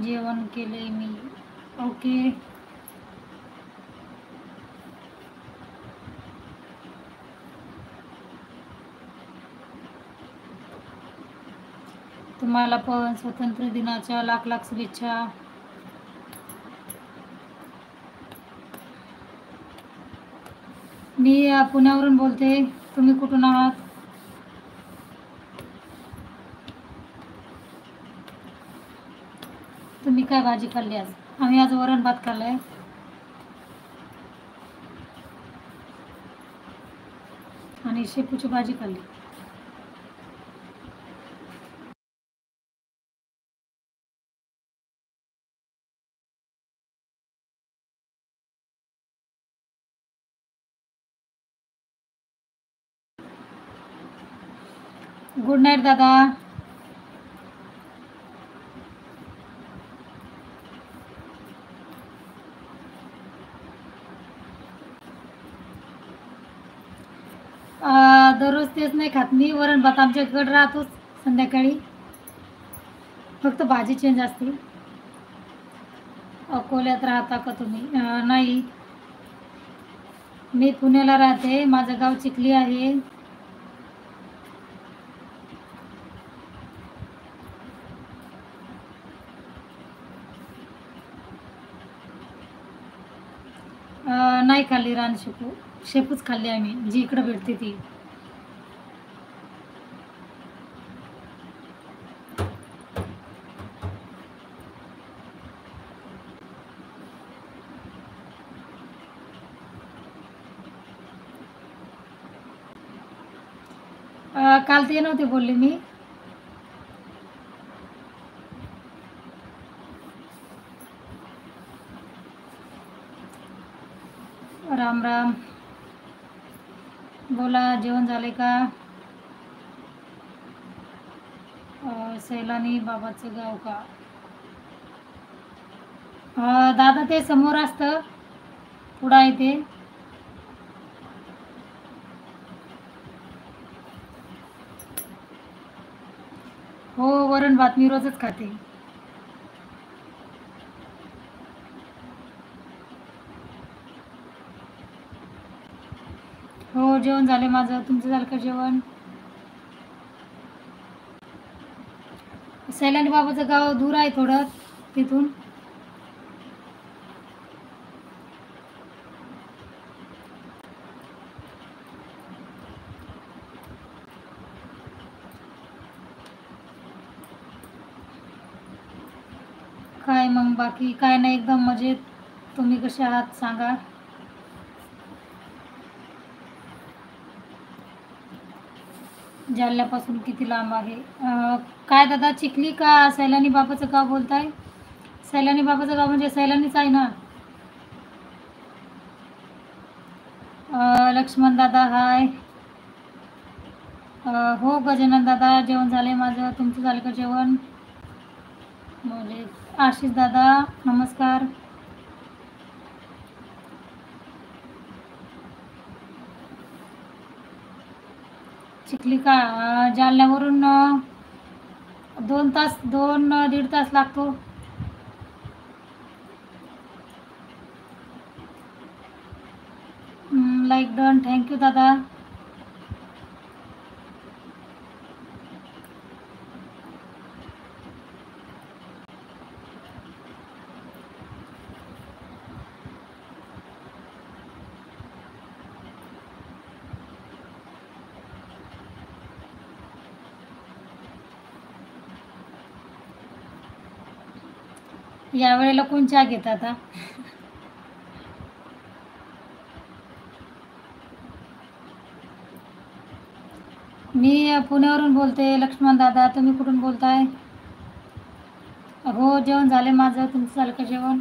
जेवण केले मी. ओके. तुम्हाला पण स्वातंत्र्य दिनाच्या लाख लाख शुभेच्छा. मी पुण्यावरून बोलते. तुम्ही कुठून आहात? तुम्ही काय भाजी खाल्ली आज? आम्ही आज वरण भात खाल्लाय. आणि शेपूची भाजी खाल्ली. गुड नाईट दादा. दररोज तेच नाही खात मी. वरण भात आमच्याकडे राहतोच संध्याकाळी, फक्त भाजी चेंज असते. अकोल्यात राहता का तुम्ही? नाही, मी पुण्याला राहते. माझं गाव चिखली आहे. नाही खाल्ली रान शेपू. शेपूच खाल्ली आम्ही, जी इकडं भेटते ती. काल ते नव्हते बोलले मी. राम राम. बोला, जेवण झाले का? सैलानी बाबाचं गाव का? दादा ते समोर असतं, पुढं आहे ते. हो, वरण भात मी रोजच खाते. हो, जेवण झाले माझं. तुमचं झालं का जेवण? सैलानी बाबाचं गाव दूर आहे थोडं तिथून. काय मग बाकी? काय नाही, एकदम मजेत. तुम्ही कसे आहात सांगा. जालन्यापासून किती लांब आहे? काय दादा, चिखली का सैलानी बाबाचं गाव बोलताय? सैलानी बाबाचं गाव म्हणजे सैलानीच आहे ना. लक्ष्मण दादा हाय. हो गजानन दादा, जेवण झालंय माझं. तुमचं झालं का जेवण? म्हणजे आशिष दादा नमस्कार. चिखली का? जालन्यावरून 2 तास, 2-1.5 तास लागतो. लाईक डन, थँक्यू दादा. या वेळेला कोण चहा घेत आता? मी पुण्यावरून बोलते. लक्ष्मण दादा, तुम्ही कुठून बोलताय? हो, जेवण झाले माझं. तुमचं झालं का जेवण?